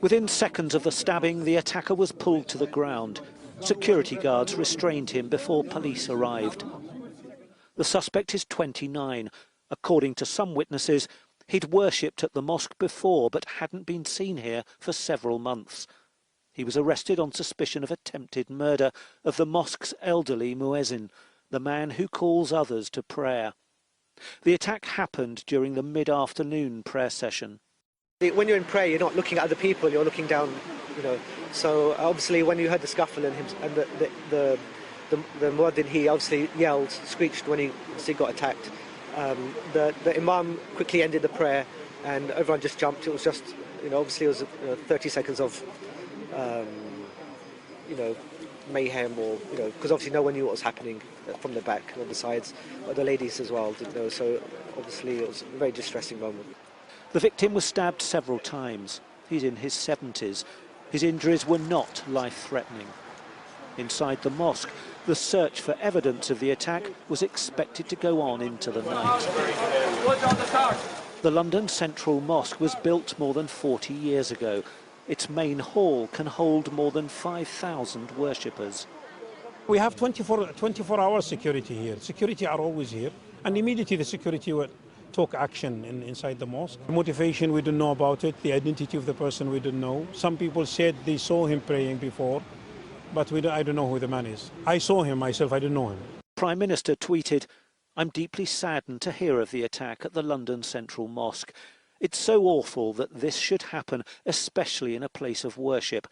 Within seconds of the stabbing, the attacker was pulled to the ground. Security guards restrained him before police arrived. The suspect is 29. According to some witnesses, he'd worshipped at the mosque before but hadn't been seen here for several months. He was arrested on suspicion of attempted murder of the mosque's elderly muezzin, the man who calls others to prayer. The attack happened during the mid-afternoon prayer session. When you're in prayer, you're not looking at other people, you're looking down, So obviously when you heard the scuffle and the muezzin, he obviously yelled, screeched when he got attacked. The imam quickly ended the prayer and everyone just jumped. It was just, obviously it was 30 seconds of, mayhem or, because obviously no one knew what was happening from the back and the sides. But the ladies as well didn't know, so obviously it was a very distressing moment. The victim was stabbed several times. He's in his 70s. His injuries were not life-threatening. Inside the mosque, the search for evidence of the attack was expected to go on into the night. The London Central Mosque was built more than 40 years ago. Its main hall can hold more than 5,000 worshippers. We have 24-hour security here. Security are always here. And immediately the security took action inside the mosque. The motivation, we don't know about it. The identity of the person, we don't know. Some people said they saw him praying before, but I don't know who the man is. I saw him myself, I didn't know him. Prime Minister tweeted, "I'm deeply saddened to hear of the attack at the London Central Mosque. It's so awful that this should happen, especially in a place of worship.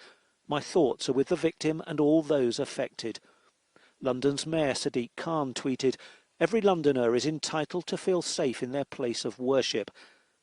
My thoughts are with the victim and all those affected." London's Mayor Sadiq Khan tweeted, "Every Londoner is entitled to feel safe in their place of worship,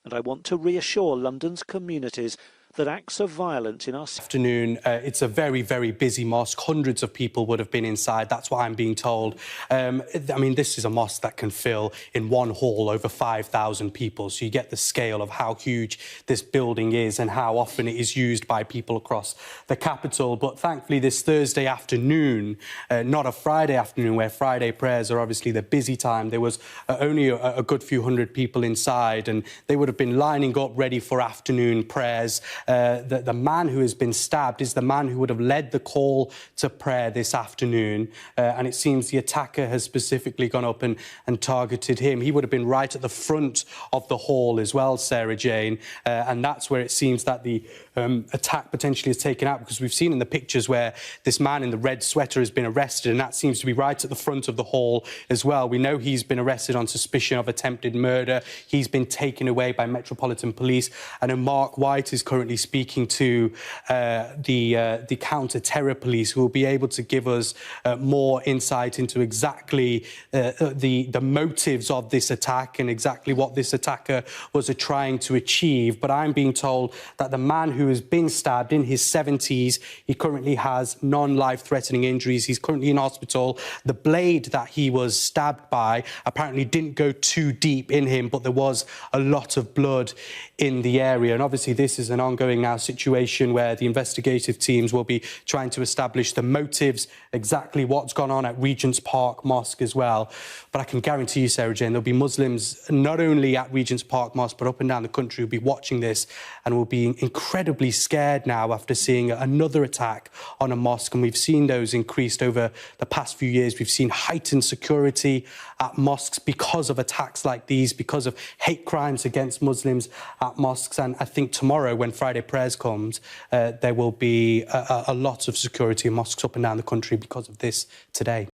and I want to reassure London's communities that acts of violence in our afternoon. It's a very, very busy mosque. Hundreds of people would have been inside. That's what I'm being told. I mean, this is a mosque that can fill in one hall over 5,000 people. So you get the scale of how huge this building is and how often it is used by people across the capital. But thankfully, this Thursday afternoon, not a Friday afternoon, where Friday prayers are obviously the busy time, there was only a good few hundred people inside, and they would have been lining up ready for afternoon prayers. The man who has been stabbed is the man who would have led the call to prayer this afternoon, and it seems the attacker has specifically gone up and targeted him. He would have been right at the front of the hall as well, Sarah Jane, and that's where it seems that the attack potentially is taken out, because we've seen in the pictures where this man in the red sweater has been arrested, and that seems to be right at the front of the hall as well. We know he's been arrested on suspicion of attempted murder. He's been taken away by Metropolitan Police, and Mark White is currently speaking to the counter-terror police, who will be able to give us more insight into exactly the motives of this attack and exactly what this attacker was trying to achieve. But I'm being told that the man who has been stabbed in his 70s, he currently has non-life-threatening injuries. He's currently in hospital. The blade that he was stabbed by apparently didn't go too deep in him, but there was a lot of blood in the area. And obviously this is an ongoing now situation where the investigative teams will be trying to establish the motives, exactly what's gone on at Regent's Park Mosque as well. But I can guarantee you, Sarah Jane, there'll be Muslims not only at Regent's Park Mosque but up and down the country who'll be watching this and will be incredibly scared now after seeing another attack on a mosque. And we've seen those increased over the past few years. We've seen heightened security at mosques because of attacks like these, because of hate crimes against Muslims at mosques. And I think tomorrow, when Friday prayers comes, there will be a lot of security in mosques up and down the country because of this today.